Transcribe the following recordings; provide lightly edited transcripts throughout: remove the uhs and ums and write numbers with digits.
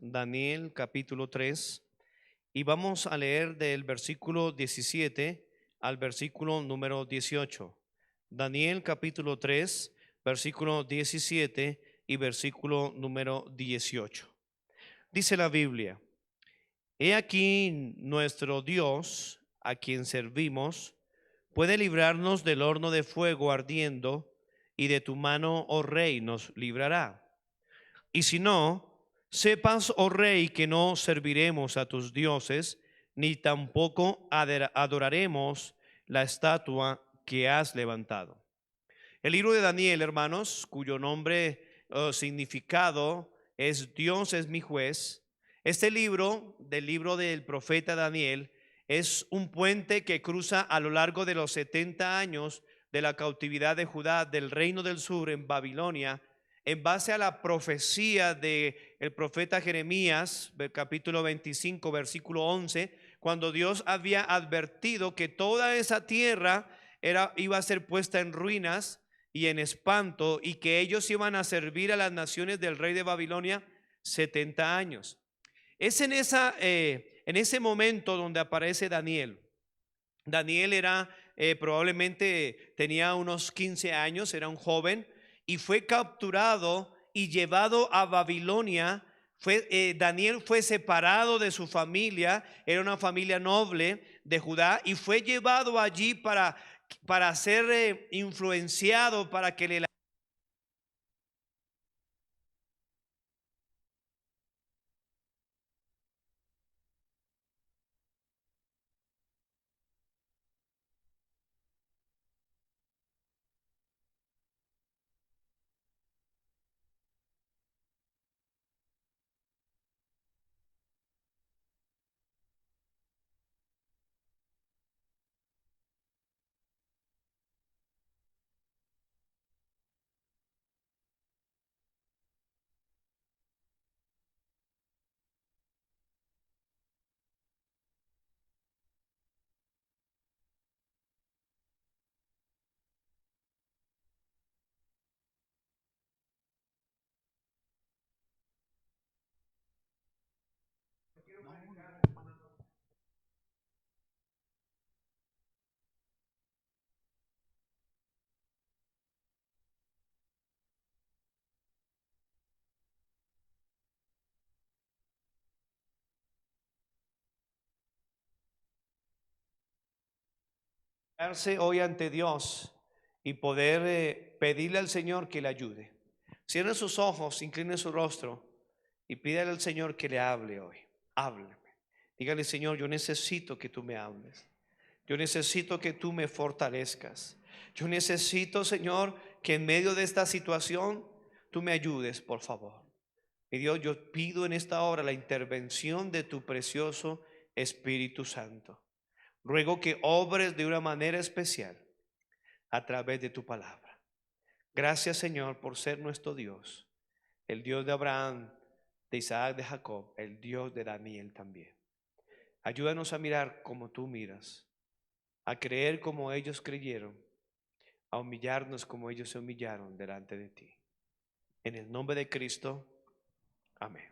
Daniel capítulo 3 y vamos a leer del versículo 17 al versículo número 18. Daniel capítulo 3, versículo 17 y versículo número 18. Dice la Biblia: He aquí nuestro Dios, a quien servimos, puede librarnos del horno de fuego ardiendo, y de tu mano, oh rey, nos librará. Y si no, sepas, oh rey, que no serviremos a tus dioses, ni tampoco adoraremos la estatua que has levantado. El libro de Daniel, hermanos, cuyo nombre significado es Dios es mi juez. Este libro, del libro del profeta Daniel, es un puente que cruza a lo largo de los 70 años de la cautividad de Judá, del reino del sur en Babilonia, en base a la profecía del profeta Jeremías, capítulo 25, versículo 11, cuando Dios había advertido que toda esa tierra iba a ser puesta en ruinas y en espanto, y que ellos iban a servir a las naciones del rey de Babilonia 70 años. Es en ese momento donde aparece Daniel. Daniel era probablemente tenía unos 15 años, era un joven, y fue capturado y llevado a Babilonia. Daniel fue separado de su familia, era una familia noble de Judá, y fue llevado allí para ser influenciado, para que le hoy ante Dios y poder pedirle al Señor que le ayude. Cierre sus ojos, incline su rostro y pídale al Señor que le hable hoy. Háblame. Dígale: Señor, yo necesito que tú me hables. Yo necesito que tú me fortalezcas. Yo necesito, Señor, que en medio de esta situación tú me ayudes, por favor. Mi Dios, yo pido en esta hora la intervención de tu precioso Espíritu Santo. Ruego que obres de una manera especial a través de tu palabra. Gracias, Señor, por ser nuestro Dios, el Dios de Abraham, de Isaac, de Jacob, el Dios de Daniel también. Ayúdanos a mirar como tú miras, a creer como ellos creyeron, a humillarnos como ellos se humillaron delante de ti. En el nombre de Cristo, amén.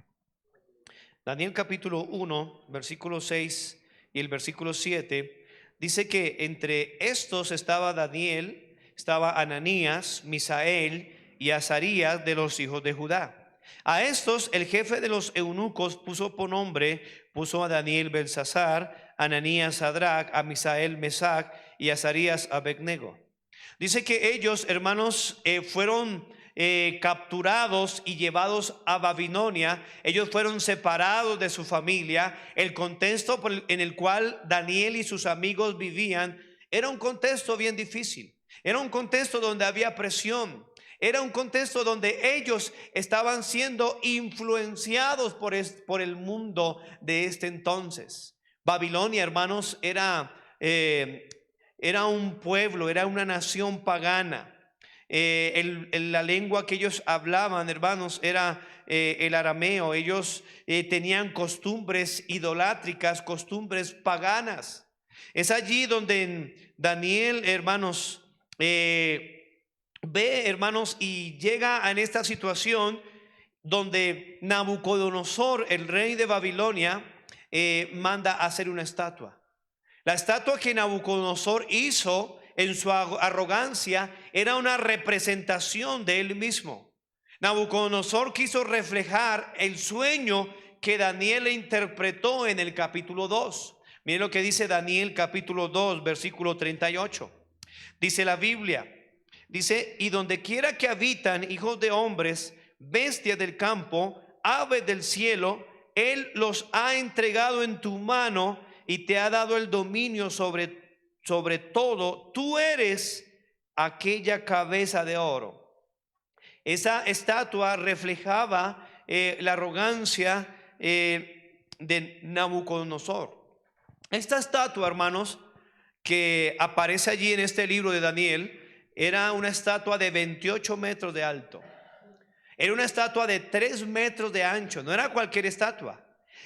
Daniel capítulo 1, versículo 6 y el versículo 7 dice que entre estos estaba Daniel, estaba Ananías, Misael y Azarías de los hijos de Judá. A estos el jefe de los eunucos puso a Daniel Belsasar, Ananías Sadrach, a Misael Mesac y Azarías Abednego. Dice que ellos, hermanos, fueron capturados y llevados a Babilonia. Ellos fueron separados de su familia. El contexto en el cual Daniel y sus amigos vivían era un contexto bien difícil. Era un contexto donde había presión. Era un contexto donde ellos estaban siendo influenciados por el mundo de este entonces. Babilonia, hermanos, era un pueblo, era una nación pagana. La lengua que ellos hablaban, hermanos, era el arameo. Ellos tenían costumbres idolátricas, costumbres paganas. Es allí donde Daniel, hermanos, ve, hermanos, y llega en esta situación donde Nabucodonosor, el rey de Babilonia, manda hacer una estatua. La estatua que Nabucodonosor hizo en su arrogancia era una representación de él mismo. Nabucodonosor quiso reflejar el sueño que Daniel le interpretó en el capítulo 2. Miren lo que dice Daniel capítulo 2, versículo 38. Dice la Biblia, dice: y donde quiera que habitan hijos de hombres, bestias del campo, aves del cielo, Él los ha entregado en tu mano y te ha dado el dominio sobre todo. Tú eres aquella cabeza de oro. Esa estatua reflejaba la arrogancia de Nabucodonosor. Esta estatua, hermanos, que aparece allí en este libro de Daniel, era una estatua de 28 metros de alto. Era una estatua de 3 metros de ancho, no era cualquier estatua.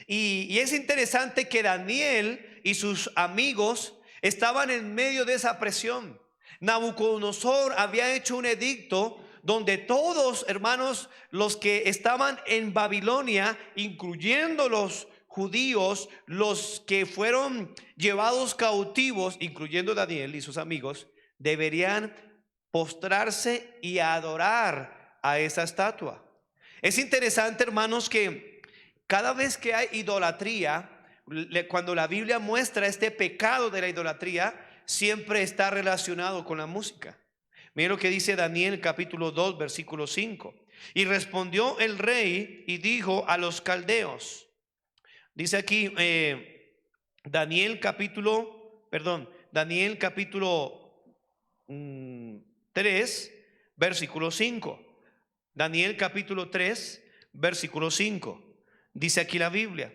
Y es interesante que Daniel y sus amigos estaban en medio de esa presión. Nabucodonosor había hecho un edicto donde todos, hermanos, los que estaban en Babilonia, incluyendo los judíos, los que fueron llevados cautivos, incluyendo Daniel y sus amigos, deberían postrarse y adorar a esa estatua. Es interesante, hermanos, que cada vez que hay idolatría, cuando la Biblia muestra este pecado de la idolatría, siempre está relacionado con la música. Miren lo que dice Daniel capítulo 2, versículo 5. Y respondió el rey y dijo a los caldeos. Dice aquí Daniel capítulo 3, versículo 5. Daniel capítulo 3, versículo 5. Dice aquí la Biblia: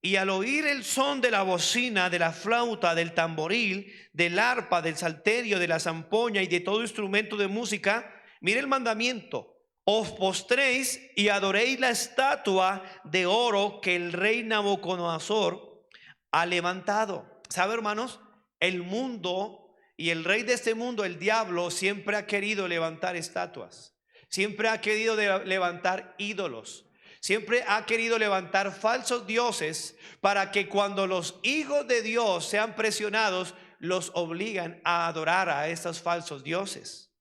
y al oír el son de la bocina, de la flauta, del tamboril, del arpa, del salterio, de la zampoña y de todo instrumento de música, mire el mandamiento: os postréis y adoréis la estatua de oro que el rey Nabucodonosor ha levantado. ¿Sabe, hermanos? El mundo y el rey de este mundo, el diablo, siempre ha querido levantar estatuas. Siempre ha querido levantar ídolos. Siempre ha querido levantar falsos dioses para que cuando los hijos de Dios sean presionados, los obligan a adorar a estos falsos dioses.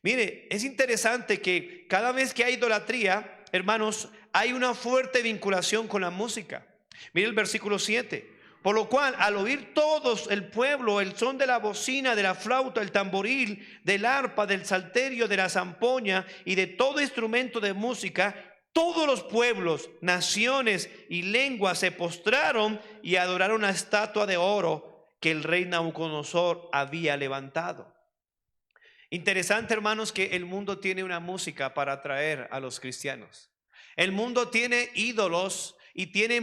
Mire, es interesante que cada vez que hay idolatría, hermanos, hay una fuerte vinculación con la música. Mire el versículo 7. Por lo cual, al oír todos el pueblo el son de la bocina, de la flauta, el tamboril, del arpa, del salterio, de la zampoña y de todo instrumento de música, todos los pueblos, naciones y lenguas se postraron y adoraron la estatua de oro que el rey Nabucodonosor había levantado. Interesante, hermanos, que el mundo tiene una música para atraer a los cristianos. El mundo tiene ídolos y tiene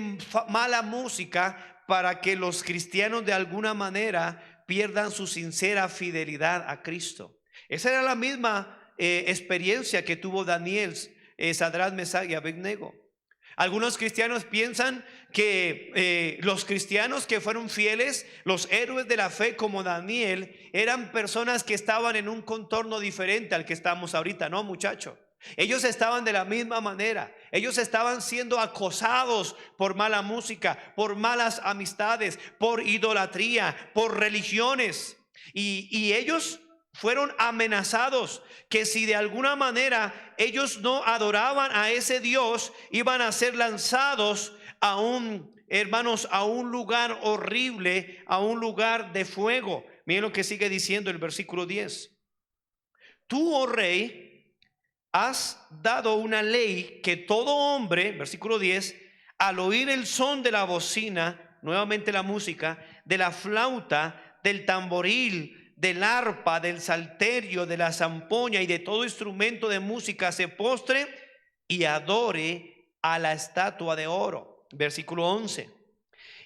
mala música para que los cristianos de alguna manera pierdan su sincera fidelidad a Cristo. Esa era la misma experiencia que tuvo Daniel, Sadrach, Mesach y Abednego. Algunos cristianos piensan que los cristianos que fueron fieles, los héroes de la fe como Daniel, eran personas que estaban en un contorno diferente al que estamos ahorita. No, muchacho. Ellos estaban de la misma manera. Ellos estaban siendo acosados por mala música, por malas amistades, por idolatría, por religiones. Y ellos fueron amenazados que si de alguna manera ellos no adoraban a ese Dios, iban a ser lanzados a un lugar horrible, a un lugar de fuego. Miren lo que sigue diciendo el versículo 10. Tú, oh rey, has dado una ley que todo hombre, versículo 10, al oír el son de la bocina, nuevamente la música, de la flauta, del tamboril, del arpa, del salterio, de la zampoña y de todo instrumento de música, se postre y adore a la estatua de oro. Versículo 11.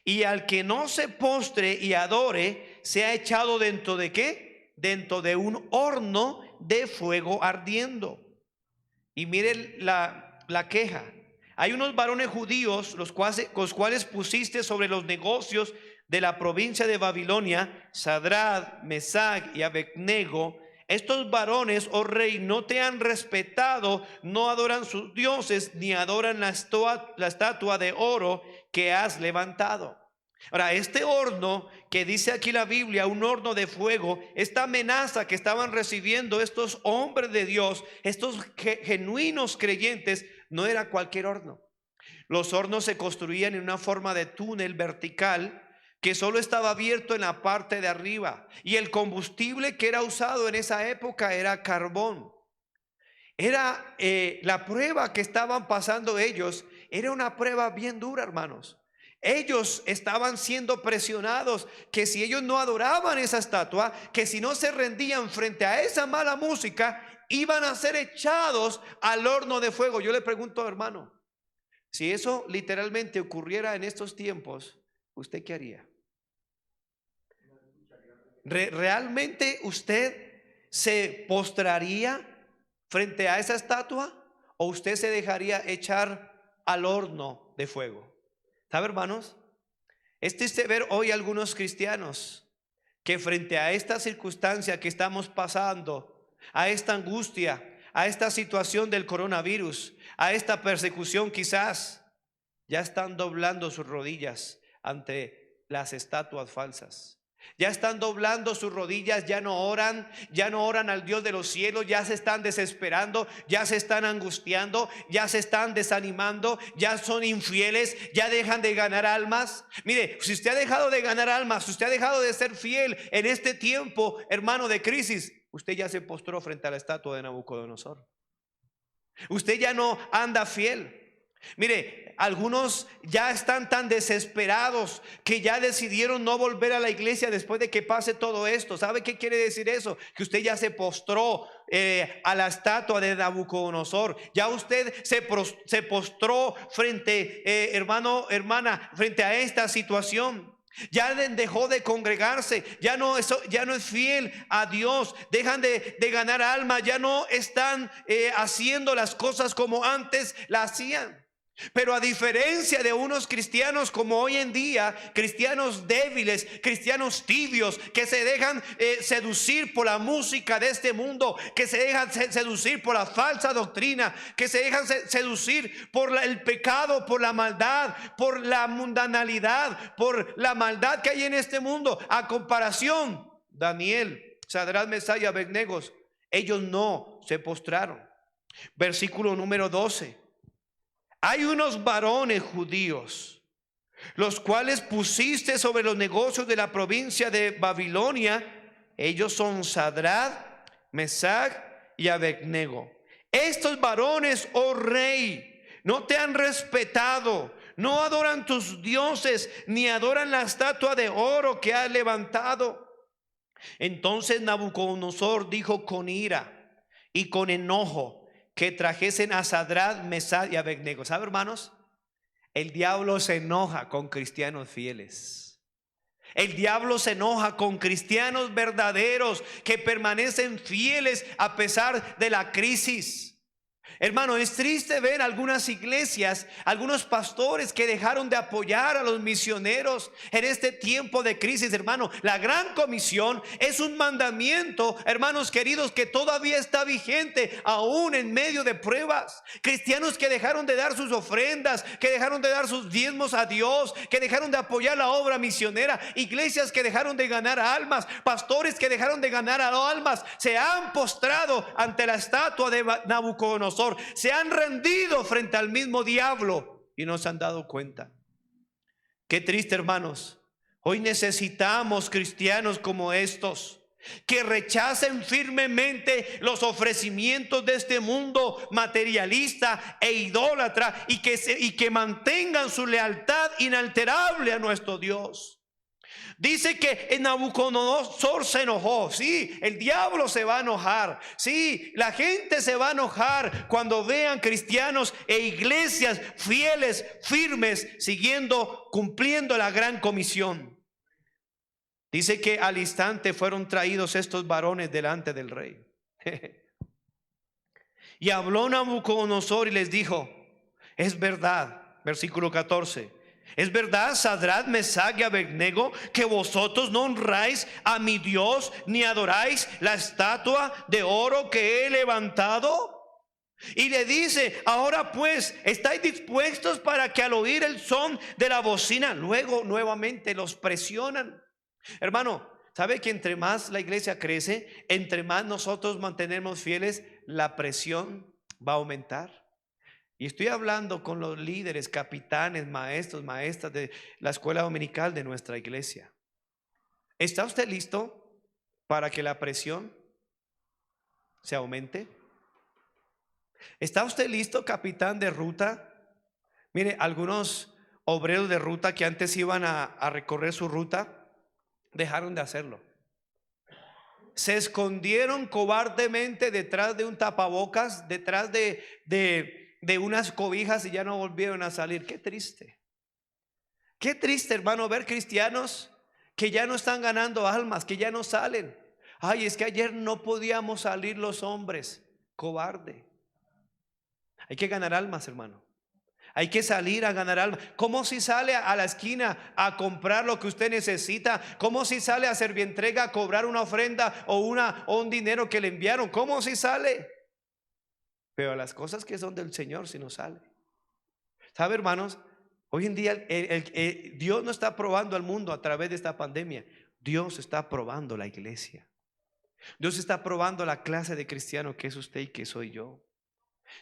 Y al que no se postre y adore, sea echado dentro de ¿qué? Dentro de un horno de fuego ardiendo. Y miren la queja. Hay unos varones judíos, los cuales pusiste sobre los negocios de la provincia de Babilonia, Sadrach, Mesach y Abednego, estos varones, oh rey, no te han respetado, no adoran sus dioses, ni adoran la estatua de oro que has levantado. Ahora, este horno que dice aquí la Biblia, un horno de fuego, esta amenaza que estaban recibiendo estos hombres de Dios, estos genuinos creyentes, no era cualquier horno. Los hornos se construían en una forma de túnel vertical que solo estaba abierto en la parte de arriba, y el combustible que era usado en esa época era carbón. Era la prueba que estaban pasando ellos, era una prueba bien dura, hermanos. Ellos estaban siendo presionados, que si ellos no adoraban esa estatua, que si no se rendían frente a esa mala música, iban a ser echados al horno de fuego. Yo le pregunto, hermano, si eso literalmente ocurriera en estos tiempos, ¿usted qué haría? ¿Realmente usted se postraría frente a esa estatua o usted se dejaría echar al horno de fuego? ¿Sabe, hermanos? Es triste ver hoy algunos cristianos que frente a esta circunstancia que estamos pasando, a esta angustia, a esta situación del coronavirus, a esta persecución, quizás ya están doblando sus rodillas ante las estatuas falsas. Ya están doblando sus rodillas, ya no oran al Dios de los cielos, ya se están desesperando, ya se están angustiando, ya se están desanimando, ya son infieles, ya dejan de ganar almas. Mire, si usted ha dejado de ganar almas, si usted ha dejado de ser fiel en este tiempo, hermano, de crisis, usted ya se postró frente a la estatua de Nabucodonosor. Usted ya no anda fiel. Mire, algunos ya están tan desesperados que ya decidieron no volver a la iglesia después de que pase todo esto. ¿Sabe qué quiere decir eso? Que usted ya se postró a la estatua de Nabucodonosor. Ya usted se postró frente, hermana, frente a esta situación. Ya dejó de congregarse, ya no es fiel a Dios, dejan de ganar alma, ya no están haciendo las cosas como antes las hacían. Pero a diferencia de unos cristianos como hoy en día, cristianos débiles, cristianos tibios, que se dejan seducir por la música de este mundo, que se dejan seducir por la falsa doctrina, que se dejan seducir por el pecado, por la maldad, por la mundanalidad, por la maldad que hay en este mundo. A comparación, Daniel, Sadrach, Mesach y Abednego, ellos no se postraron. Versículo número 12. Hay unos varones judíos, los cuales pusiste sobre los negocios de la provincia de Babilonia. Ellos son Sadrach, Mesach y Abednego. Estos varones, oh rey, no te han respetado, no adoran tus dioses, ni adoran la estatua de oro que has levantado. Entonces Nabucodonosor dijo con ira y con enojo que trajesen a Sadrach, Mesach y Abednego. ¿Sabe, hermanos? El diablo se enoja con cristianos fieles. El diablo se enoja con cristianos verdaderos que permanecen fieles a pesar de la crisis. Hermano, es triste ver algunas iglesias, algunos pastores que dejaron de apoyar a los misioneros en este tiempo de crisis. Hermano, la gran comisión es un mandamiento, hermanos queridos, que todavía está vigente aún en medio de pruebas. Cristianos que dejaron de dar sus ofrendas, que dejaron de dar sus diezmos a Dios, que dejaron de apoyar la obra misionera, iglesias que dejaron de ganar almas, pastores que dejaron de ganar almas, se han postrado ante la estatua de Nabucodonosor. Se han rendido frente al mismo diablo y no se han dado cuenta. Qué triste, hermanos. Hoy necesitamos cristianos como estos, que rechacen firmemente los ofrecimientos de este mundo materialista e idólatra, y que mantengan su lealtad inalterable a nuestro Dios. Dice que Nabucodonosor se enojó. Sí, el diablo se va a enojar. Sí, la gente se va a enojar cuando vean cristianos e iglesias fieles, firmes, cumpliendo la gran comisión. Dice que al instante fueron traídos estos varones delante del rey. Y habló Nabucodonosor y les dijo: es verdad, versículo 14, Es verdad, Sadrach, Mesach y Abednego, que vosotros no honráis a mi Dios ni adoráis la estatua de oro que he levantado. Y le dice: ahora pues, ¿estáis dispuestos para que al oír el son de la bocina? Luego nuevamente los presionan. Hermano, ¿sabe que entre más la iglesia crece, entre más nosotros mantenemos fieles, la presión va a aumentar? Y estoy hablando con los líderes, capitanes, maestros, maestras de la escuela dominical de nuestra iglesia. ¿Está usted listo para que la presión se aumente? ¿Está usted listo, capitán de ruta? Mire, algunos obreros de ruta que antes iban a recorrer su ruta, dejaron de hacerlo. Se escondieron cobardemente detrás de un tapabocas, detrás de unas cobijas, y ya no volvieron a salir. Qué triste. Qué triste, hermano, ver cristianos que ya no están ganando almas, que ya no salen. Ay, es que ayer no podíamos salir los hombres. Cobarde. Hay que ganar almas, hermano. Hay que salir a ganar almas. ¿Cómo si sale a la esquina a comprar lo que usted necesita? ¿Cómo si sale a Servientrega a cobrar una ofrenda o un dinero que le enviaron? ¿Cómo si sale? Pero las cosas que son del Señor si no sale. ¿Sabe, hermanos? Hoy en día Dios no está probando al mundo a través de esta pandemia. Dios está probando la iglesia. Dios está probando la clase de cristiano que es usted y que soy yo.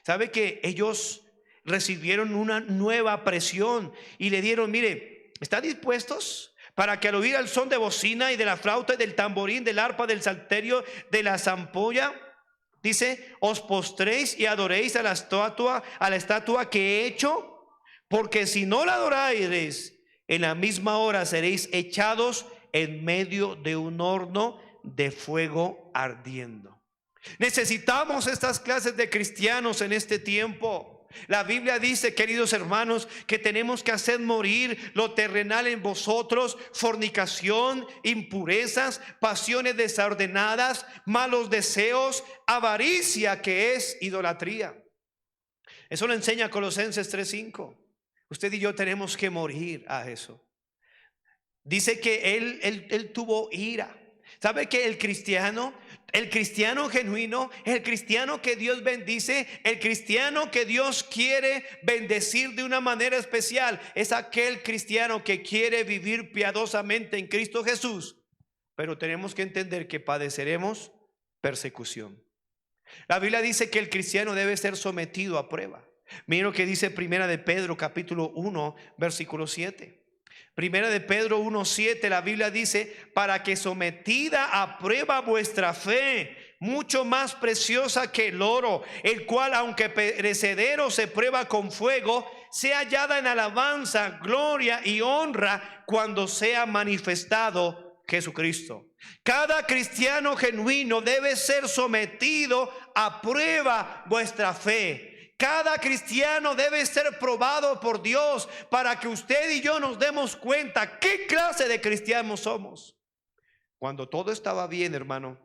¿Sabe que ellos recibieron una nueva presión y le dieron: mire, ¿están dispuestos para que al oír el son de bocina y de la flauta y del tamborín, del arpa, del salterio, de la zampolla, dice, os postréis y adoréis a la estatua que he hecho? Porque si no la adoráis, en la misma hora seréis echados en medio de un horno de fuego ardiendo. Necesitamos estas clases de cristianos en este tiempo. La Biblia dice, queridos hermanos, que tenemos que hacer morir lo terrenal en vosotros: fornicación, impurezas, pasiones desordenadas, malos deseos, avaricia, que es idolatría. Eso lo enseña Colosenses 3:5. Usted y yo tenemos que morir a eso. Dice que él tuvo ira. ¿Sabe que el cristiano genuino, el cristiano que Dios bendice, el cristiano que Dios quiere bendecir de una manera especial, es aquel cristiano que quiere vivir piadosamente en Cristo Jesús? Pero tenemos que entender que padeceremos persecución. La Biblia dice que el cristiano debe ser sometido a prueba. Mira lo que dice Primera de Pedro capítulo 1 versículo 7. Primera de Pedro 1:7, la Biblia dice: para que sometida a prueba vuestra fe, mucho más preciosa que el oro, el cual aunque perecedero se prueba con fuego, sea hallada en alabanza, gloria y honra cuando sea manifestado Jesucristo. Cada cristiano genuino debe ser sometido a prueba vuestra fe. Cada cristiano debe ser probado por Dios para que usted y yo nos demos cuenta qué clase de cristianos somos. Cuando todo estaba bien, hermano,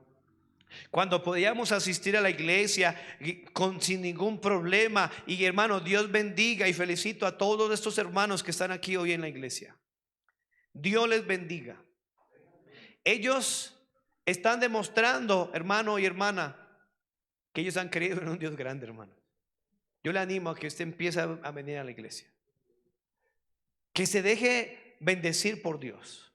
cuando podíamos asistir a la iglesia sin ningún problema, y hermano, Dios bendiga y felicito a todos estos hermanos que están aquí hoy en la iglesia. Dios les bendiga. Ellos están demostrando, hermano y hermana, que ellos han creído en un Dios grande, hermano. Yo le animo a que usted empiece a venir a la iglesia, que se deje bendecir por Dios.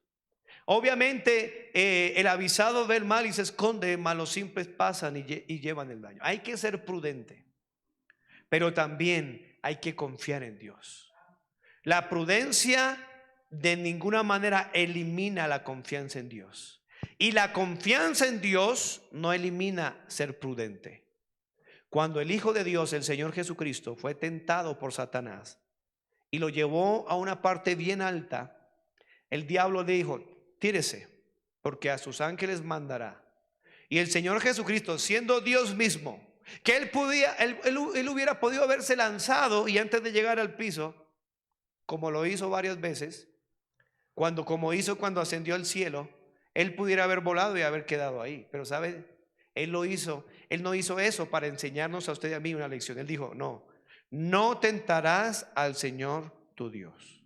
Obviamente el avisado ve el mal y se esconde, mas los simples pasan y llevan el daño. Hay que ser prudente, pero también hay que confiar en Dios. La prudencia de ninguna manera elimina la confianza en Dios, y la confianza en Dios no elimina ser prudente. Cuando el Hijo de Dios, el Señor Jesucristo, fue tentado por Satanás y lo llevó a una parte bien alta, el diablo le dijo: tírese, porque a sus ángeles mandará. Y el Señor Jesucristo, siendo Dios mismo, que él hubiera podido haberse lanzado, y antes de llegar al piso, como lo hizo varias veces, como hizo cuando ascendió al cielo, él pudiera haber volado y haber quedado ahí. Pero ¿sabe? Él no hizo eso para enseñarnos a usted y a mí una lección. Él dijo: no tentarás al Señor tu Dios.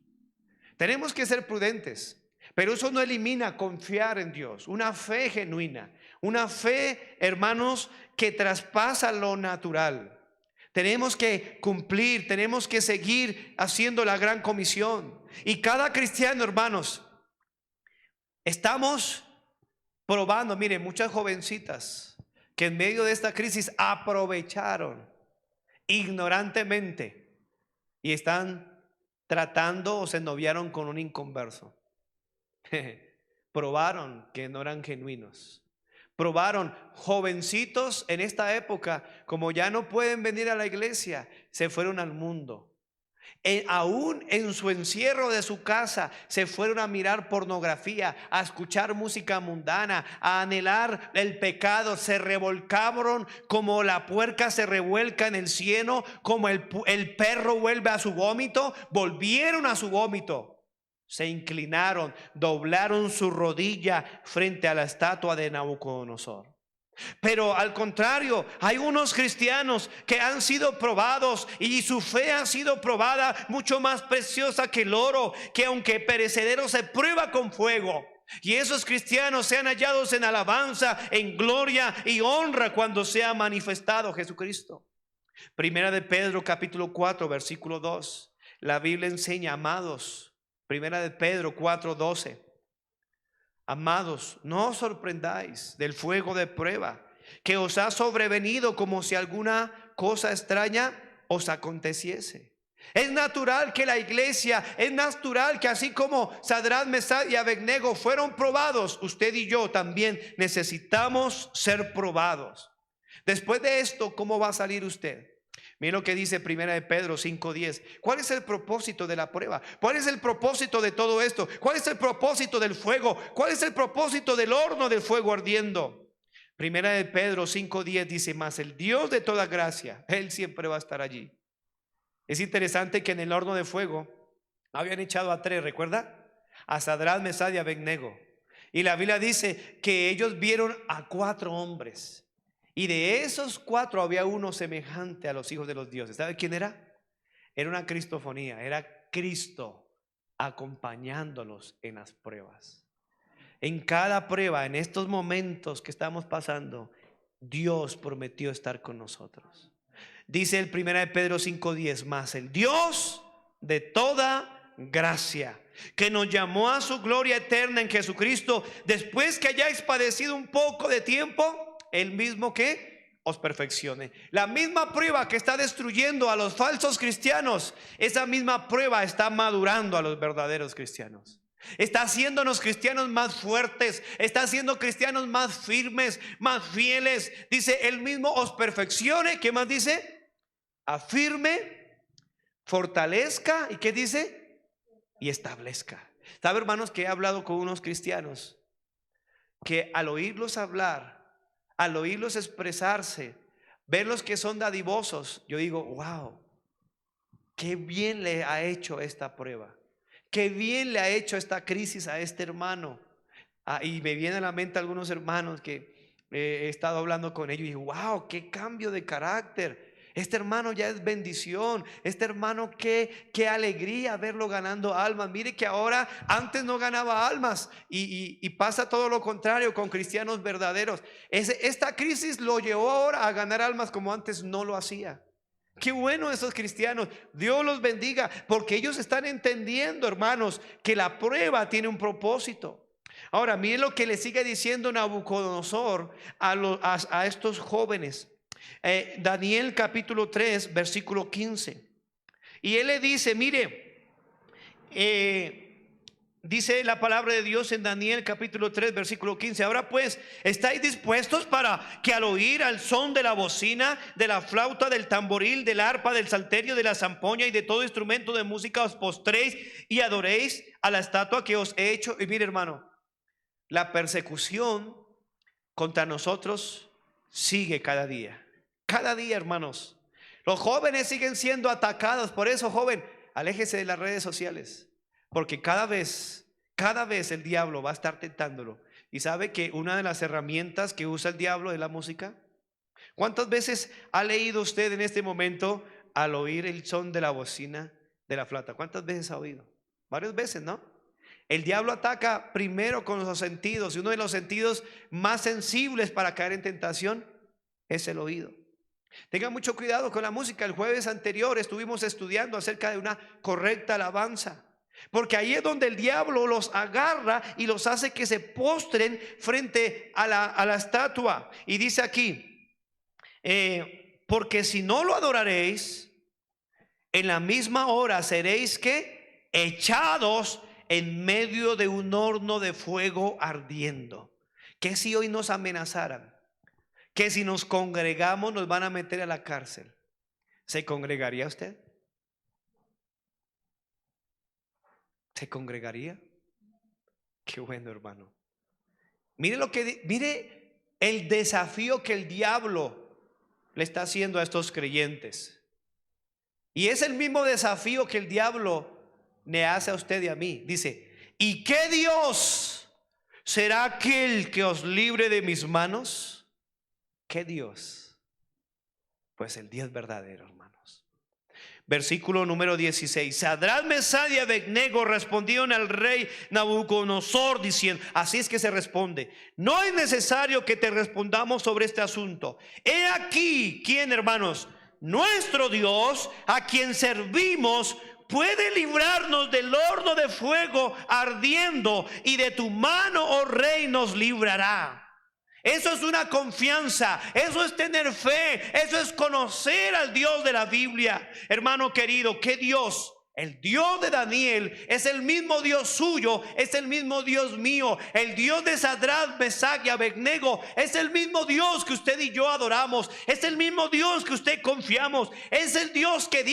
Tenemos que ser prudentes, pero eso no elimina confiar en Dios. Una fe genuina, una fe, hermanos, que traspasa lo natural. Tenemos que cumplir, tenemos que seguir haciendo la gran comisión. Y cada cristiano, hermanos, estamos probando. Miren, muchas jovencitas que en medio de esta crisis aprovecharon ignorantemente y están tratando o se noviaron con un inconverso. Probaron que no eran genuinos. Probaron, jovencitos en esta época, como ya no pueden venir a la iglesia, se fueron al mundo. Aún en su encierro de su casa se fueron a mirar pornografía, a escuchar música mundana, a anhelar el pecado. Se revolcaron como la puerca se revuelca en el cieno, como el perro vuelve a su vómito. Volvieron a su vómito. Se inclinaron, doblaron su rodilla frente a la estatua de Nabucodonosor. Pero al contrario, hay unos cristianos que han sido probados y su fe ha sido probada, mucho más preciosa que el oro, que aunque perecedero se prueba con fuego. Y esos cristianos sean hallados en alabanza, en gloria y honra cuando sea manifestado Jesucristo. Primera de Pedro capítulo 4 versículo 2. La Biblia enseña, amados, Primera de Pedro 4:12. Amados, no os sorprendáis del fuego de prueba que os ha sobrevenido como si alguna cosa extraña os aconteciese. Es natural que la iglesia, es natural que así como Sadrach, Mesach y Abednego fueron probados, usted y yo también necesitamos ser probados. Después de esto, ¿cómo va a salir usted? Mira lo que dice Primera de Pedro 5:10. ¿Cuál es el propósito de la prueba? ¿Cuál es el propósito de todo esto? ¿Cuál es el propósito del fuego? ¿Cuál es el propósito del horno del fuego ardiendo? Primera de Pedro 5:10 dice: mas el Dios de toda gracia, Él siempre va a estar allí. Es interesante que en el horno de fuego habían echado a 3, ¿recuerda? A Sadrach, Mesach y Abednego. Y la Biblia dice que ellos vieron a 4 hombres. Y de esos 4 había uno semejante a los hijos de los dioses. ¿Sabe quién era? Era una cristofonía, era Cristo acompañándolos en las pruebas. En cada prueba, en estos momentos que estamos pasando, Dios prometió estar con nosotros. Dice el 1 de Pedro 5:10, más el Dios de toda gracia, que nos llamó a su gloria eterna en Jesucristo, después que hayáis padecido un poco de tiempo, el mismo que os perfeccione. La misma prueba que está destruyendo a los falsos cristianos, esa misma prueba está madurando a los verdaderos cristianos. Está haciéndonos cristianos más fuertes, está haciendo cristianos más firmes, más fieles. Dice, el mismo os perfeccione. ¿Qué más dice? Afirme, fortalezca. ¿Y qué dice? Y establezca. ¿Sabe, hermanos, que he hablado con unos cristianos que al oírlos hablar, al oírlos expresarse, verlos que son dadivosos, yo digo, wow, qué bien le ha hecho esta prueba, qué bien le ha hecho esta crisis a este hermano. Y me vienen a la mente algunos hermanos que he estado hablando con ellos y digo, wow, qué cambio de carácter. Este hermano ya es bendición. Este hermano, qué alegría verlo ganando almas. Mire que ahora, antes no ganaba almas y pasa todo lo contrario con cristianos verdaderos. Esta crisis lo llevó ahora a ganar almas como antes no lo hacía. Qué bueno esos cristianos. Dios los bendiga, porque ellos están entendiendo, hermanos, que la prueba tiene un propósito. Ahora, miren lo que le sigue diciendo Nabucodonosor a estos jóvenes. Daniel capítulo 3 versículo 15. Y él le dice, mire, dice la palabra de Dios en Daniel capítulo 3 versículo 15. Ahora pues, ¿estáis dispuestos para que al oír al son de la bocina, de la flauta, del tamboril, del arpa, del salterio, de la zampoña y de todo instrumento de música os postréis y adoréis a la estatua que os he hecho? Y mire, hermano, la persecución contra nosotros sigue cada día. Cada día, hermanos. Los jóvenes siguen siendo atacados. Por eso, joven, aléjese de las redes sociales, porque cada vez el diablo va a estar tentándolo. Y sabe que una de las herramientas que usa el diablo es la música. ¿Cuántas veces ha leído usted en este momento al oír el son de la bocina, de la flauta? ¿Cuántas veces ha oído? Varias veces, ¿no? El diablo ataca primero con los sentidos, y uno de los sentidos más sensibles para caer en tentación es el oído. Tengan mucho cuidado con la música. El jueves anterior estuvimos estudiando acerca de una correcta alabanza, porque ahí es donde el diablo los agarra y los hace que se postren frente a la estatua. Y dice aquí, porque si no lo adoraréis, en la misma hora seréis que echados en medio de un horno de fuego ardiendo. ¿Qué si hoy nos amenazaran? Que si nos congregamos nos van a meter a la cárcel. ¿Se congregaría usted? ¿Se congregaría? Qué bueno, hermano. Mire el desafío que el diablo le está haciendo a estos creyentes. Y es el mismo desafío que el diablo le hace a usted y a mí. Dice, ¿y qué Dios será aquel que os libre de mis manos? ¿Qué Dios? Pues el Dios verdadero, hermanos. Versículo número 16. Sadrach, Mesach y Abednego respondieron al rey Nabucodonosor diciendo, así es que se responde, no es necesario que te respondamos sobre este asunto. He aquí, ¿quién, hermanos? Nuestro Dios, a quien servimos, puede librarnos del horno de fuego ardiendo, y de tu mano, oh rey, nos librará. Eso es una confianza, eso es tener fe, eso es conocer al Dios de la Biblia. Hermano querido, ¿qué Dios? El Dios de Daniel es el mismo Dios suyo, es el mismo Dios mío. El Dios de Sadrach, Mesach y Abednego es el mismo Dios que usted y yo adoramos. Es el mismo Dios que usted confiamos. Es el Dios que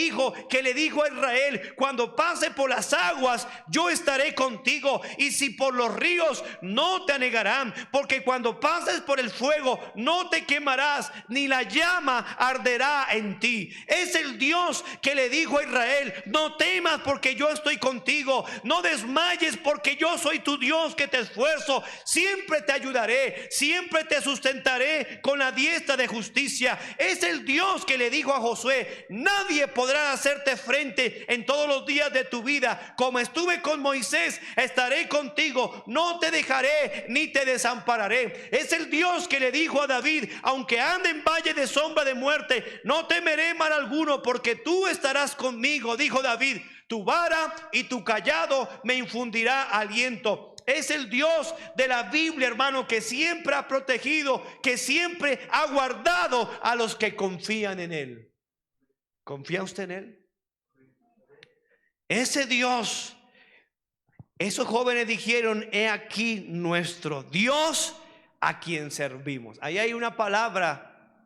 le dijo a Israel, cuando pase por las aguas, yo estaré contigo. Y si por los ríos, no te anegarán. Porque cuando pases por el fuego, no te quemarás, ni la llama arderá en ti. Es el Dios que le dijo a Israel, no temas porque yo estoy contigo, no desmayes porque yo soy tu Dios que te esfuerzo, siempre te ayudaré, siempre te sustentaré con la diestra de justicia. Es el Dios que le dijo a Josué, nadie podrá hacerte frente en todos los días de tu vida. Como estuve con Moisés, estaré contigo, no te dejaré ni te desampararé. Es el Dios que le dijo a David, aunque ande en valle de sombra de muerte, no temeré mal alguno, porque tú estarás conmigo, dijo David. Tu vara y tu cayado me infundirá aliento. Es el Dios de la Biblia, hermano, que siempre ha protegido, que siempre ha guardado a los que confían en Él. ¿Confía usted en Él? Ese Dios, esos jóvenes dijeron, he aquí nuestro Dios a quien servimos. Ahí hay una palabra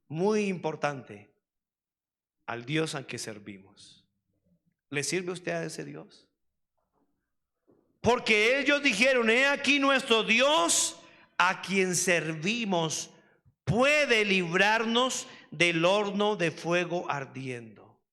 muy importante, al Dios a que servimos. ¿Le sirve usted a ese Dios? Porque ellos dijeron, he aquí nuestro Dios a quien servimos puede librarnos del horno de fuego ardiendo.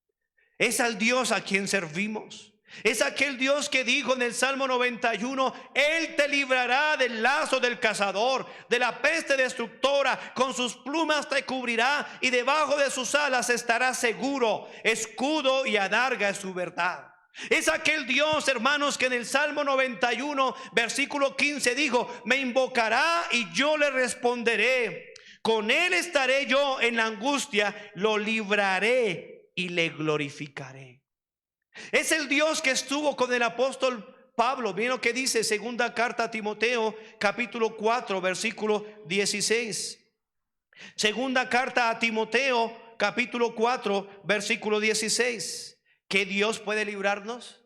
Es al Dios a quien servimos. Es aquel Dios que dijo en el Salmo 91, Él te librará del lazo del cazador, de la peste destructora, con sus plumas te cubrirá y debajo de sus alas estarás seguro. Escudo y adarga es su verdad. Es aquel Dios, hermanos, que en el Salmo 91 versículo 15 dijo, me invocará y yo le responderé. Con Él estaré yo en la angustia, lo libraré y le glorificaré. Es el Dios que estuvo con el apóstol Pablo. Miren lo que dice segunda carta a Timoteo capítulo 4 versículo 16. Segunda carta a Timoteo capítulo 4 versículo 16. ¿Qué Dios puede librarnos?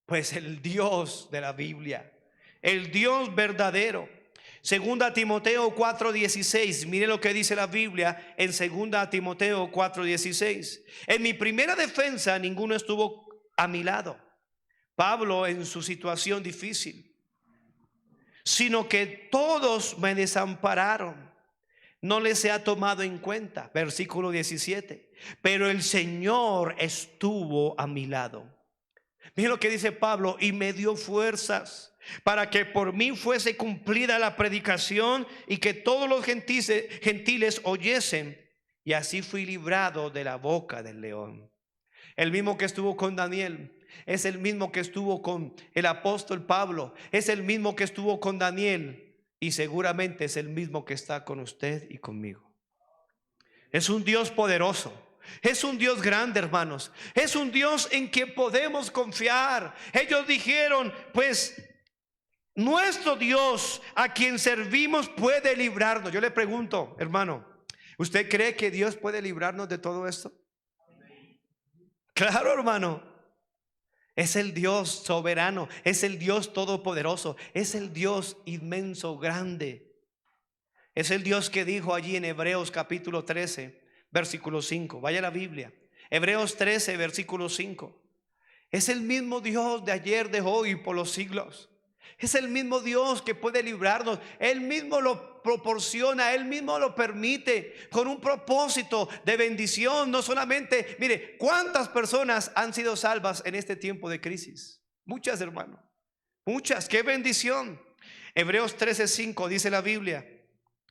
Pues el Dios de la Biblia, el Dios verdadero. Segunda Timoteo 4:16. Mire lo que dice la Biblia en segunda Timoteo 4:16. En mi primera defensa ninguno estuvo a mi lado, Pablo, en su situación difícil, sino que todos me desampararon, no les he tomado en cuenta. Versículo 17. Pero el Señor estuvo a mi lado. Mire lo que dice Pablo, y me dio fuerzas para que por mí fuese cumplida la predicación y que todos los gentiles oyesen, y así fui librado de la boca del león. El mismo que estuvo con Daniel, es el mismo que estuvo con el apóstol Pablo, es el mismo que estuvo con Daniel y seguramente es el mismo que está con usted y conmigo. Es un Dios poderoso. Es un Dios grande, hermanos. Es un Dios en quien podemos confiar. Ellos dijeron, pues nuestro Dios a quien servimos puede librarnos. Yo le pregunto, hermano, ¿usted cree que Dios puede librarnos de todo esto? Claro, hermano. Es el Dios soberano, es el Dios todopoderoso, es el Dios inmenso, grande. Es el Dios que dijo allí en Hebreos capítulo 13, versículo 5. Vaya a la Biblia. Hebreos 13, versículo 5. Es el mismo Dios de ayer, de hoy y por los siglos. Es el mismo Dios que puede librarnos. Él mismo lo proporciona, Él mismo lo permite con un propósito de bendición. No solamente, mire, ¿cuántas personas han sido salvas en este tiempo de crisis? Muchas, hermano. Muchas, qué bendición. Hebreos 13:5 dice la Biblia: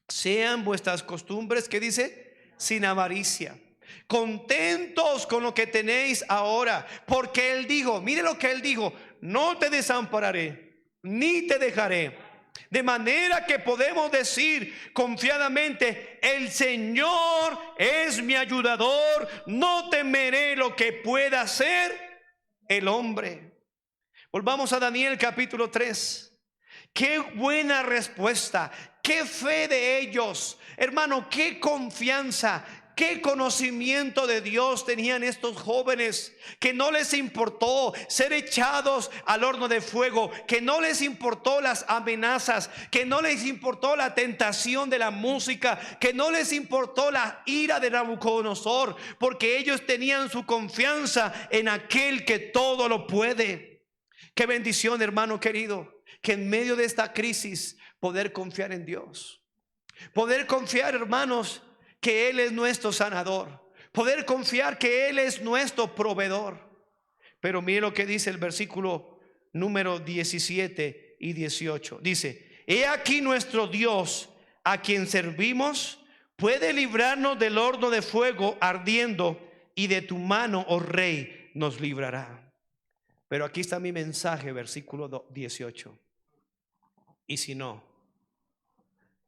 sean vuestras costumbres, ¿qué dice? Sin avaricia, contentos con lo que tenéis ahora, porque Él dijo, mire lo que Él dijo: no te desampararé, ni te dejaré. De manera que podemos decir confiadamente: el Señor es mi ayudador, no temeré lo que pueda hacer el hombre. Volvamos a Daniel capítulo 3. Qué buena respuesta, qué fe de ellos, hermano, qué confianza, qué conocimiento de Dios tenían estos jóvenes, que no les importó ser echados al horno de fuego, que no les importó las amenazas, que no les importó la tentación de la música, que no les importó la ira de Nabucodonosor, porque ellos tenían su confianza en aquel que todo lo puede. Qué bendición, hermano querido, que en medio de esta crisis poder confiar en Dios, poder confiar, hermanos, que Él es nuestro sanador, poder confiar que Él es nuestro proveedor. Pero mire lo que dice el versículo número 17 y 18. Dice: he aquí nuestro Dios a quien servimos puede librarnos del horno de fuego ardiendo, y de tu mano, oh rey, nos librará. Pero aquí está mi mensaje, versículo 18. ¿Y si no?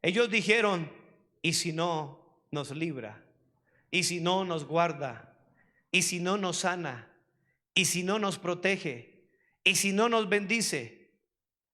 Ellos dijeron: ¿y si no nos libra? ¿Y si no nos guarda? ¿Y si no nos sana? ¿Y si no nos protege? ¿Y si no nos bendice?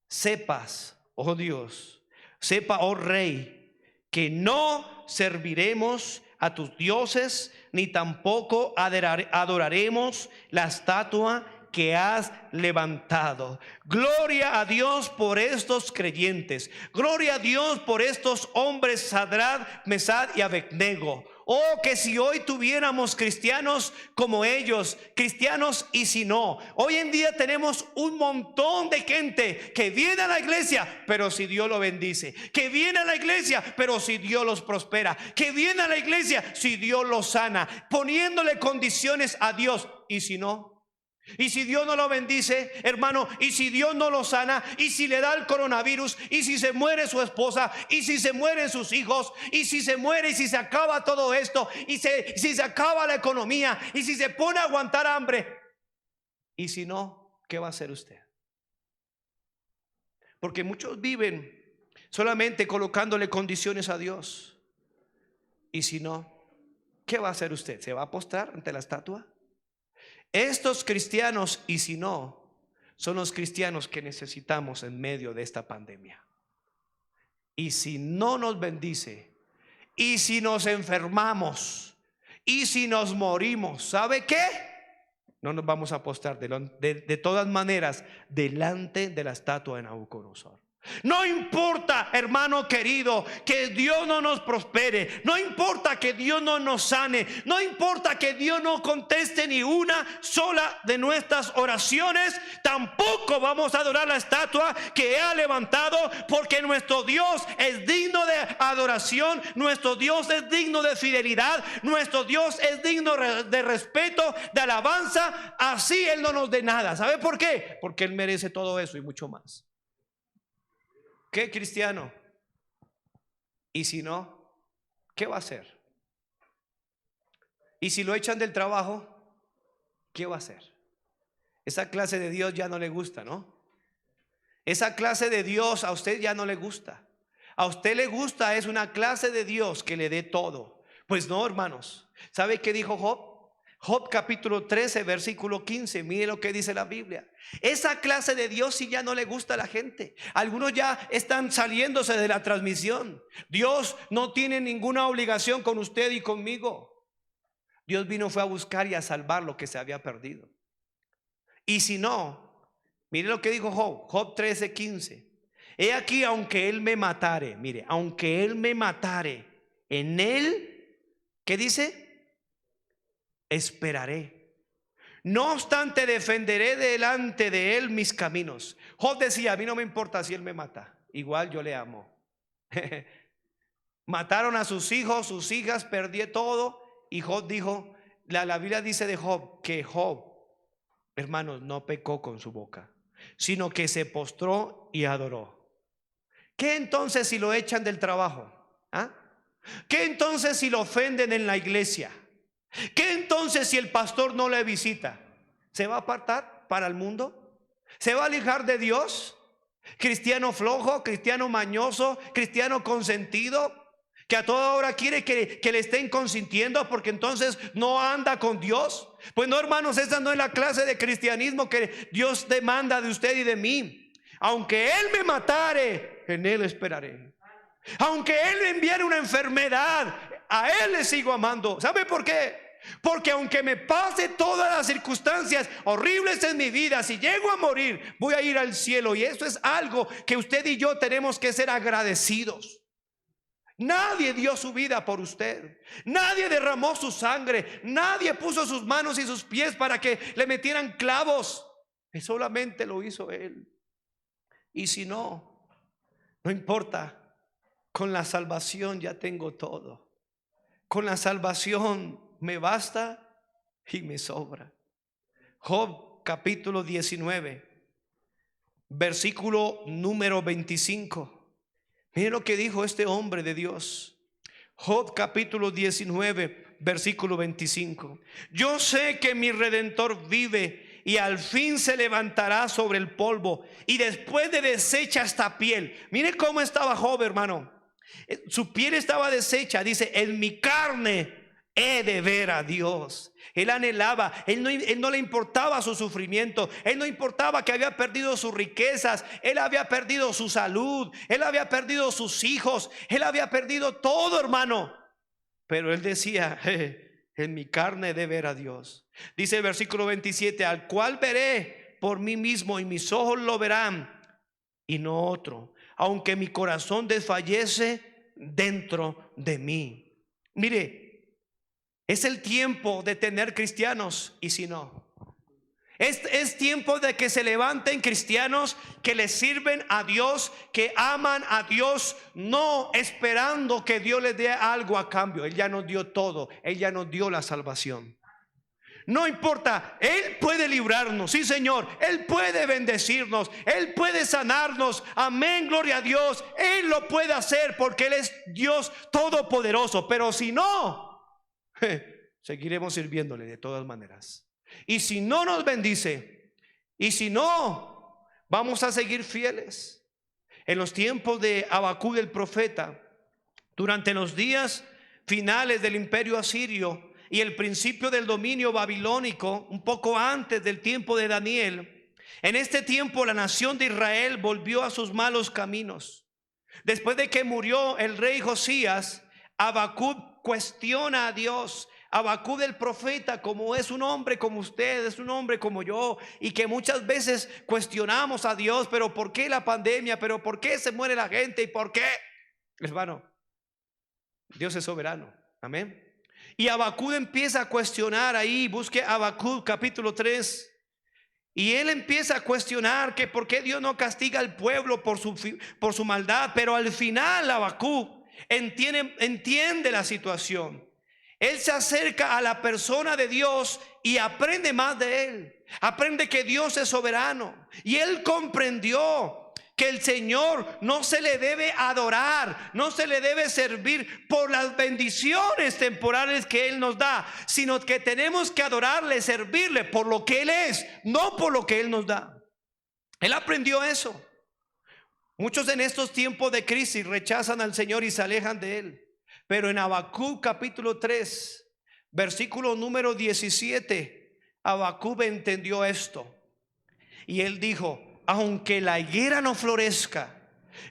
Sepas, oh Dios, sepa, oh Rey, que no serviremos a tus dioses, ni tampoco adoraremos la estatua que has levantado. Gloria a Dios por estos creyentes. Gloria a Dios por estos hombres, Sadrach, Mesach y Abednego. Oh, que si hoy tuviéramos cristianos como ellos, cristianos y si no. Hoy en día tenemos un montón de gente que viene a la iglesia, pero si Dios lo bendice, que viene a la iglesia, pero si Dios los prospera, que viene a la iglesia si Dios los sana, poniéndole condiciones a Dios. Y si no, y si Dios no lo bendice, hermano, y si Dios no lo sana, y si le da el coronavirus, y si se muere su esposa, y si se mueren sus hijos, y si se muere, y si se acaba todo esto, y si se acaba la economía, y si se pone a aguantar hambre, y si no, ¿qué va a hacer usted? Porque muchos viven solamente colocándole condiciones a Dios. Y si no, ¿qué va a hacer usted? ¿Se va a postrar ante la estatua? Estos cristianos, y si no, son los cristianos que necesitamos en medio de esta pandemia. Y si no nos bendice, y si nos enfermamos, y si nos morimos, ¿sabe qué? No nos vamos a postrar de todas maneras delante de la estatua de Nabucodonosor. No importa, hermano querido, que Dios no nos prospere, no importa que Dios no nos sane, no importa que Dios no conteste ni una sola de nuestras oraciones, tampoco vamos a adorar la estatua que ha levantado, porque nuestro Dios es digno de adoración, nuestro Dios es digno de fidelidad, nuestro Dios es digno de respeto, de alabanza. Así Él no nos dé nada. ¿Sabe por qué? Porque Él merece todo eso y mucho más. ¿Qué cristiano? Y si no, ¿qué va a hacer? Y si lo echan del trabajo, ¿qué va a hacer? esa clase de Dios ya no le gusta, ¿no? Esa clase de Dios a usted ya no le gusta. A usted le gusta es una clase de Dios que le dé todo. Pues no, hermanos. ¿Sabe qué dijo Job? Job capítulo 13 versículo 15. Mire lo que dice la Biblia. Esa clase de Dios sí ya no le gusta a la gente. Algunos ya están saliéndose de la transmisión. Dios no tiene ninguna obligación con usted y conmigo. Dios fue a buscar y a salvar lo que se había perdido. Y si no, mire lo que dijo Job, Job 13, 15. He aquí, aunque él me matare, mire, aunque él me matare, en él, ¿qué dice? Esperaré. No obstante, defenderé delante de él mis caminos. Job decía, a mí no me importa si él me mata, igual yo le amo. Mataron a sus hijos, sus hijas, perdí todo. Y Job dijo, la Biblia dice de Job, que Job, hermanos, no pecó con su boca, sino que se postró y adoró. ¿Qué entonces si lo echan del trabajo? ¿Ah? ¿Qué entonces si lo ofenden en la iglesia? ¿Qué entonces si el pastor no le visita? ¿Se va a apartar para el mundo? ¿Se va a alejar de Dios? ¿Cristiano flojo, cristiano mañoso, cristiano consentido, que a toda hora quiere que le estén consintiendo porque entonces no anda con Dios? Pues no, hermanos, esa no es la clase de cristianismo que Dios demanda de usted y de mí. Aunque él me matare, en él esperaré. Aunque él me enviare una enfermedad, a él le sigo amando. ¿Sabe por qué? Porque aunque me pase todas las circunstancias horribles en mi vida, si llego a morir, voy a ir al cielo. Y eso es algo que usted y yo tenemos que ser agradecidos. Nadie dio su vida por usted. Nadie derramó su sangre. Nadie puso sus manos y sus pies para que le metieran clavos. Solamente lo hizo él. Y si no, no importa. Con la salvación ya tengo todo. Con la salvación me basta y me sobra. Job capítulo 19 versículo número 25. Mire lo que dijo este hombre de Dios. Job capítulo 19 versículo 25. Yo sé que mi Redentor vive y al fin se levantará sobre el polvo, y después de deshecha esta piel. Mire cómo estaba Job, hermano. Su piel estaba deshecha. Dice, en mi carne he de ver a Dios. Él anhelaba, él no le importaba su sufrimiento, él no importaba que había perdido sus riquezas, él había perdido su salud, él había perdido sus hijos, él había perdido todo, hermano. Pero él decía, en mi carne he de ver a Dios. Dice el versículo 27, al cual veré por mí mismo y mis ojos lo verán y no otro, aunque mi corazón desfallece dentro de mí. Mire, es el tiempo de tener cristianos. Y si no, es tiempo de que se levanten cristianos que le sirven a Dios, que aman a Dios, no esperando que Dios les dé algo a cambio. Él ya nos dio todo, Él ya nos dio la salvación. No importa, Él puede librarnos, sí Señor, Él puede bendecirnos, Él puede sanarnos, amén, gloria a Dios. Él lo puede hacer porque Él es Dios todopoderoso. Pero si no, seguiremos sirviéndole de todas maneras. Y si no nos bendice, y si no, vamos a seguir fieles. En los tiempos de Habacuc el profeta, durante los días finales del imperio asirio y el principio del dominio babilónico, un poco antes del tiempo de Daniel, en este tiempo la nación de Israel volvió a sus malos caminos. Después de que murió el rey Josías, Habacuc cuestiona a Dios. Habacuc el profeta, como es un hombre como usted, es un hombre como yo, y que muchas veces cuestionamos a Dios, pero ¿por qué la pandemia? ¿Pero por qué se muere la gente? ¿Y por qué? Hermano, Dios es soberano, amén. Y Habacuc empieza a cuestionar ahí. Busque Habacuc capítulo 3. Y él empieza a cuestionar que por qué Dios no castiga al pueblo por su maldad. Pero al final Habacuc entiende la situación. Él se acerca a la persona de Dios y aprende más de él. Aprende que Dios es soberano. Y él comprendió que el Señor no se le debe adorar, no se le debe servir por las bendiciones temporales que Él nos da, sino que tenemos que adorarle, servirle por lo que Él es, no por lo que Él nos da. Él aprendió eso. Muchos en estos tiempos de crisis rechazan al Señor y se alejan de Él. Pero en Habacuc capítulo 3, versículo número 17, Habacuc entendió esto. Y él dijo: aunque la higuera no florezca,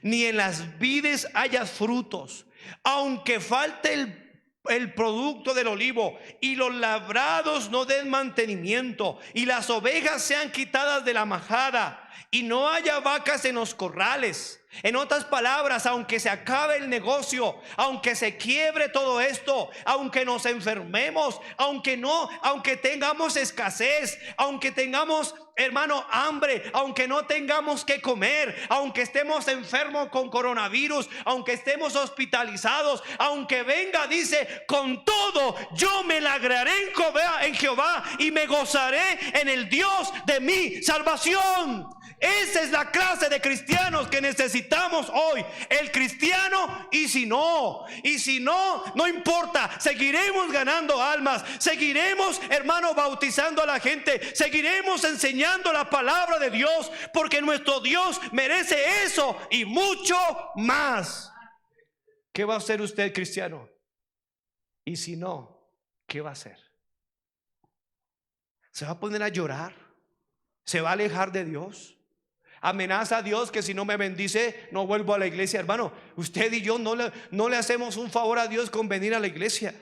ni en las vides haya frutos, aunque falte el producto del olivo, y los labrados no den mantenimiento, y las ovejas sean quitadas de la majada, y no haya vacas en los corrales. En otras palabras, aunque se acabe el negocio, aunque se quiebre todo esto, aunque nos enfermemos, aunque tengamos escasez, aunque tengamos, hermano, hambre, aunque no tengamos que comer, aunque estemos enfermos con coronavirus, aunque estemos hospitalizados, aunque venga, dice, con todo yo me alegraré en Jehová y me gozaré en el Dios de mi salvación. Esa es la clase de cristianos que necesitamos hoy. El cristiano, y si no, no importa, seguiremos ganando almas, seguiremos, hermano, bautizando a la gente, seguiremos enseñando la palabra de Dios, porque nuestro Dios merece eso y mucho más. ¿Qué va a hacer usted, cristiano? Y si no, ¿qué va a hacer? ¿Se va a poner a llorar? ¿Se va a alejar de Dios? Amenaza a Dios que si no me bendice no vuelvo a la iglesia. Hermano, usted y yo no le hacemos un favor a Dios con venir a la iglesia.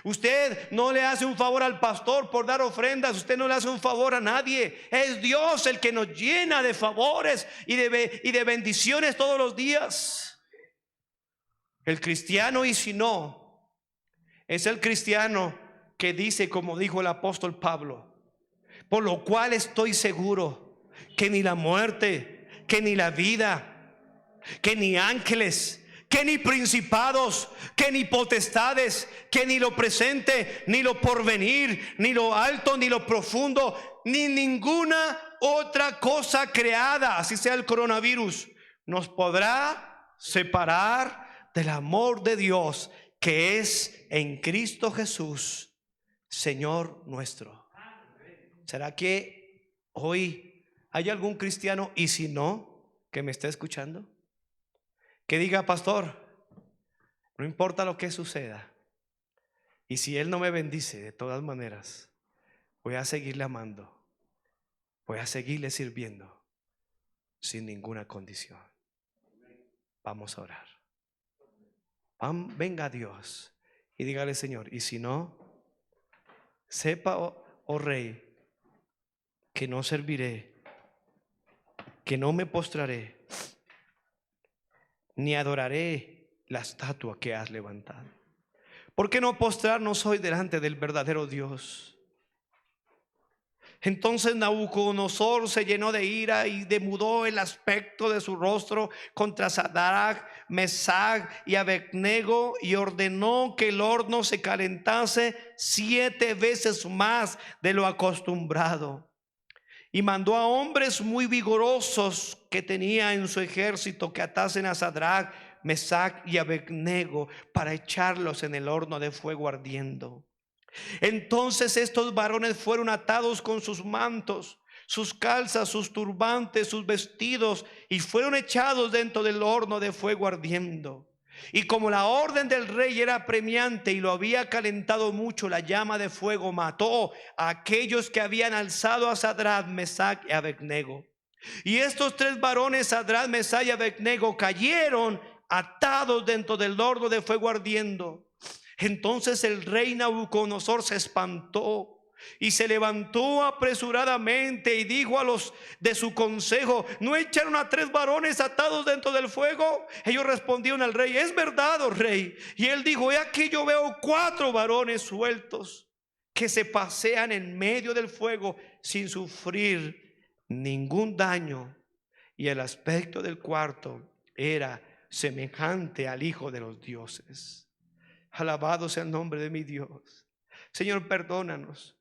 Usted no le hace un favor al pastor por dar ofrendas. Usted no le hace un favor a nadie. Es Dios el que nos llena de favores y de bendiciones todos los días. El cristiano, y si no, es el cristiano que dice, como dijo el apóstol Pablo: por lo cual estoy seguro que ni la muerte, que ni la vida, que ni ángeles, que ni principados, que ni potestades, que ni lo presente, ni lo porvenir, ni lo alto, ni lo profundo, ni ninguna otra cosa creada, así sea el coronavirus, nos podrá separar del amor de Dios que es en Cristo Jesús, Señor nuestro. ¿Será que hoy hay algún cristiano, y si no, que me está escuchando, que diga: pastor, no importa lo que suceda, y si Él no me bendice, de todas maneras voy a seguirle amando, voy a seguirle sirviendo sin ninguna condición? Vamos a orar. Venga Dios y dígale: Señor, y si no, sepa, oh Rey, que no serviré, que no me postraré, ni adoraré la estatua que has levantado. ¿Por qué no postrarnos hoy delante del verdadero Dios? Entonces Nabucodonosor se llenó de ira y demudó el aspecto de su rostro contra Sadrach, Mesach y Abednego, y ordenó que el horno se calentase 7 veces más de lo acostumbrado. Y mandó a hombres muy vigorosos que tenía en su ejército que atasen a Sadrach, Mesach y Abednego para echarlos en el horno de fuego ardiendo. Entonces estos varones fueron atados con sus mantos, sus calzas, sus turbantes, sus vestidos, y fueron echados dentro del horno de fuego ardiendo. Y como la orden del rey era apremiante y lo había calentado mucho, la llama de fuego mató a aquellos que habían alzado a Sadrach, Mesach y Abednego. Y estos 3 varones, Sadrach, Mesach y Abednego, cayeron atados dentro del horno de fuego ardiendo. Entonces el rey Nabucodonosor se espantó y se levantó apresuradamente y dijo a los de su consejo: ¿no echaron a 3 varones atados dentro del fuego? Ellos respondieron al rey: es verdad, oh rey. Y él dijo: he aquí yo veo 4 varones sueltos que se pasean en medio del fuego sin sufrir ningún daño. Y el aspecto del cuarto era semejante al Hijo de los dioses. Alabado sea el nombre de mi Dios. Señor, perdónanos,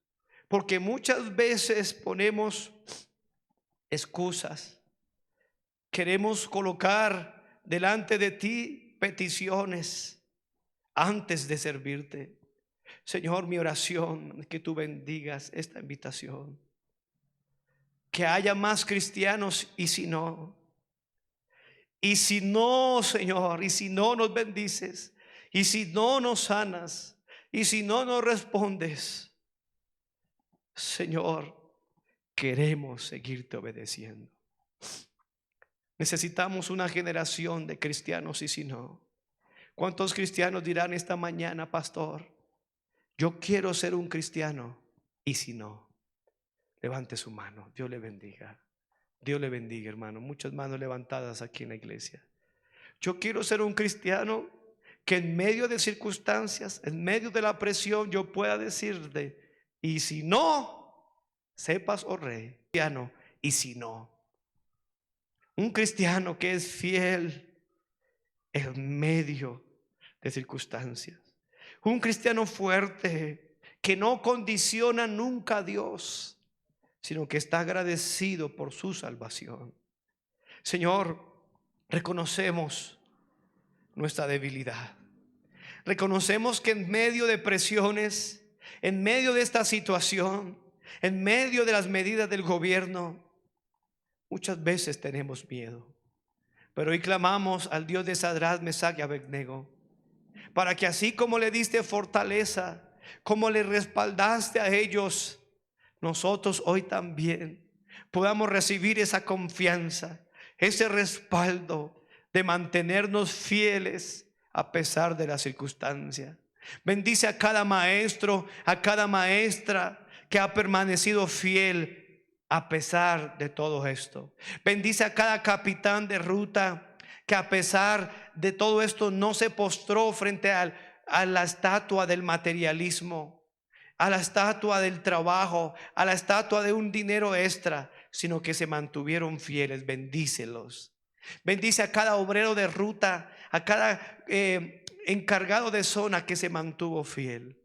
porque muchas veces ponemos excusas Queremos colocar delante de ti peticiones antes de servirte. Señor, mi oración es que tú bendigas esta invitación. Que haya más cristianos, y si no, Señor, y si no nos bendices, y si no nos sanas, y si no nos respondes, Señor, queremos seguirte obedeciendo. Necesitamos una generación de cristianos, y si no, ¿cuántos cristianos dirán esta mañana, pastor, yo quiero ser un cristiano? Y si no, levante su mano. Dios le bendiga. Dios le bendiga, hermano. Muchas manos levantadas aquí en la iglesia. Yo quiero ser un cristiano que en medio de circunstancias, en medio de la presión, yo pueda decirte, y si no, sepas, oh rey, cristiano, y si no. Un cristiano que es fiel en medio de circunstancias. Un cristiano fuerte que no condiciona nunca a Dios, sino que está agradecido por su salvación. Señor, reconocemos nuestra debilidad. Reconocemos que en medio de presiones, en medio de esta situación, en medio de las medidas del gobierno, muchas veces tenemos miedo. Pero hoy clamamos al Dios de Sadrach, Mesach y Abednego, para que así como le diste fortaleza, como le respaldaste a ellos, nosotros hoy también podamos recibir esa confianza, ese respaldo de mantenernos fieles a pesar de la circunstancia. Bendice a cada maestro, a cada maestra que ha permanecido fiel a pesar de todo esto. Bendice a cada capitán de ruta que a pesar de todo esto no se postró frente a la estatua del materialismo, a la estatua del trabajo, a la estatua de un dinero extra, sino que se mantuvieron fieles. Bendícelos. Bendice a cada obrero de ruta, a cada encargado de zona que se mantuvo fiel.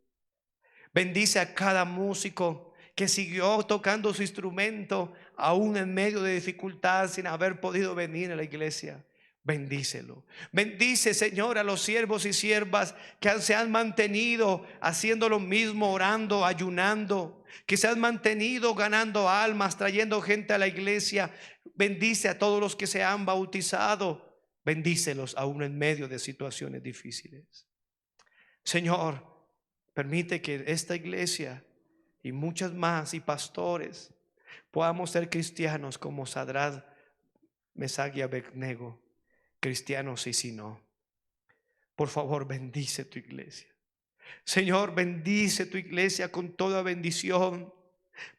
Bendice a cada músico que siguió tocando su instrumento aún en medio de dificultad, sin haber podido venir a la iglesia. Bendícelo. Bendice, Señor, a los siervos y siervas que se han mantenido haciendo lo mismo, orando, ayunando, que se han mantenido ganando almas, trayendo gente a la iglesia. Bendice a todos los que se han bautizado. Bendícelos aún en medio de situaciones difíciles. Señor, permite que esta iglesia y muchas más y pastores podamos ser cristianos como Sadrach, Mesach y Abednego. Cristianos, y si no, por favor, bendice tu iglesia. Señor, bendice tu iglesia con toda bendición.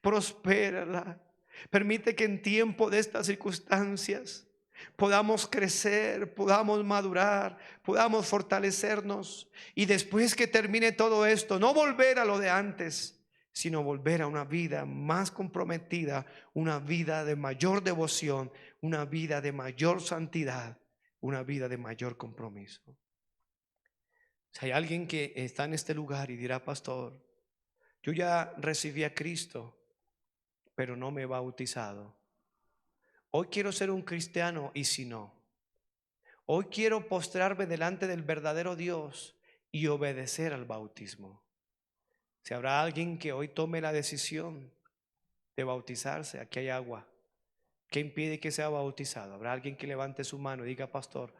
Prospérala. Permite que en tiempo de estas circunstancias podamos crecer, podamos madurar, podamos fortalecernos, y después que termine todo esto, no volver a lo de antes, sino volver a una vida más comprometida, una vida de mayor devoción, una vida de mayor santidad, una vida de mayor compromiso. Si hay alguien que está en este lugar y dirá, pastor, yo ya recibí a Cristo, pero no me he bautizado. Hoy quiero ser un cristiano, y si no, hoy quiero postrarme delante del verdadero Dios y obedecer al bautismo. Si habrá alguien que hoy tome la decisión de bautizarse, aquí hay agua. ¿Qué impide que sea bautizado? Habrá alguien que levante su mano y diga, pastor,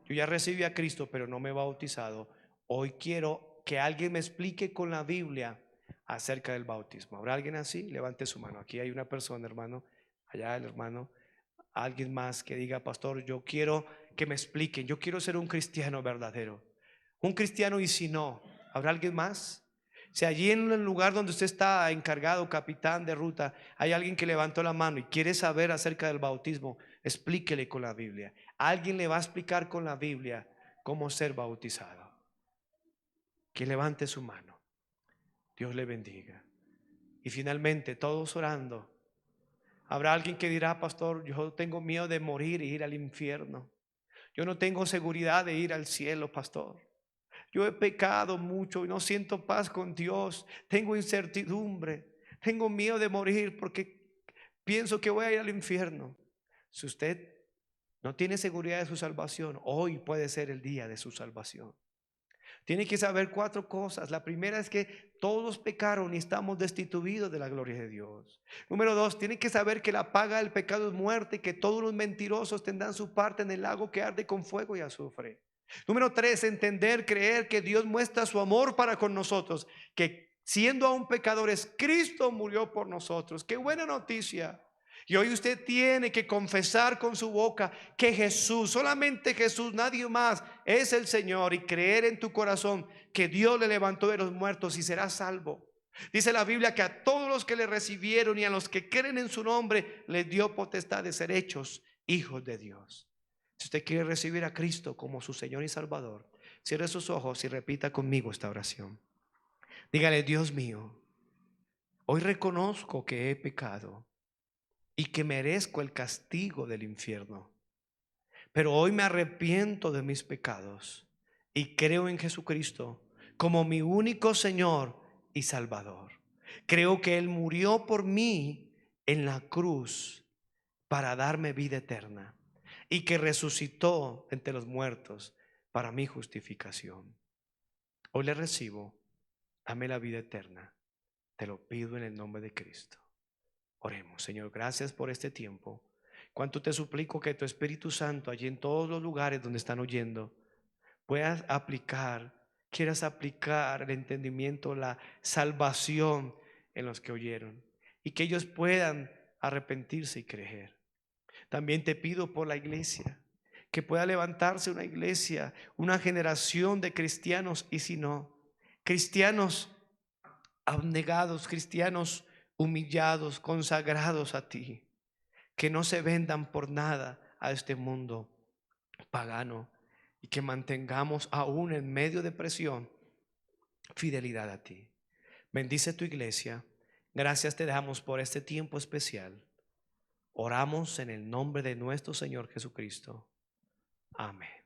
yo ya recibí a Cristo, pero no me he bautizado. Hoy quiero que alguien me explique con la Biblia acerca del bautismo. ¿Habrá alguien así? Levante su mano. Aquí hay una persona, hermano. Allá el hermano. Alguien más que diga, pastor, yo quiero que me expliquen. Yo quiero ser un cristiano verdadero. Un cristiano, y si no, ¿habrá alguien más? Si allí en el lugar donde usted está encargado, capitán de ruta, hay alguien que levantó la mano y quiere saber acerca del bautismo, explíquele con la Biblia. Alguien le va a explicar con la Biblia cómo ser bautizado. Que levante su mano. Dios le bendiga. Y finalmente, todos orando. Habrá alguien que dirá, pastor, yo tengo miedo de morir e ir al infierno. Yo no tengo seguridad de ir al cielo, pastor. Yo he pecado mucho y no siento paz con Dios. Tengo incertidumbre. Tengo miedo de morir porque pienso que voy a ir al infierno. Si usted no tiene seguridad de su salvación, hoy puede ser el día de su salvación. Tiene que saber 4 cosas. La primera es que todos pecaron y estamos destituidos de la gloria de Dios. Número 2, tiene que saber que la paga del pecado es muerte y que todos los mentirosos tendrán su parte en el lago que arde con fuego y azufre. Número 3, entender, creer que Dios muestra su amor para con nosotros, que siendo aún pecadores, Cristo murió por nosotros. Qué buena noticia. Y hoy usted tiene que confesar con su boca que Jesús, solamente Jesús, nadie más, es el Señor, y creer en tu corazón que Dios le levantó de los muertos y será salvo. Dice la Biblia que a todos los que le recibieron y a los que creen en su nombre les dio potestad de ser hechos hijos de Dios. Si usted quiere recibir a Cristo como su Señor y Salvador, cierre sus ojos y repita conmigo esta oración. Dígale: Dios mío, hoy reconozco que he pecado y que merezco el castigo del infierno, pero hoy me arrepiento de mis pecados y creo en Jesucristo como mi único Señor y Salvador. Creo que Él murió por mí en la cruz para darme vida eterna y que resucitó entre los muertos para mi justificación. Hoy le recibo, dame la vida eterna. Te lo pido en el nombre de Cristo. Oremos. Señor, gracias por este tiempo. Cuánto te suplico que tu Espíritu Santo allí en todos los lugares donde están oyendo quieras aplicar el entendimiento, la salvación en los que oyeron, y que ellos puedan arrepentirse y creer. También te pido por la iglesia, que pueda levantarse una iglesia, una generación de cristianos, y si no, cristianos abnegados, cristianos humillados, consagrados a ti, que no se vendan por nada a este mundo pagano, y que mantengamos aún en medio de presión fidelidad a ti. Bendice tu iglesia. Gracias te damos por este tiempo especial. Oramos en el nombre de nuestro Señor Jesucristo. Amén.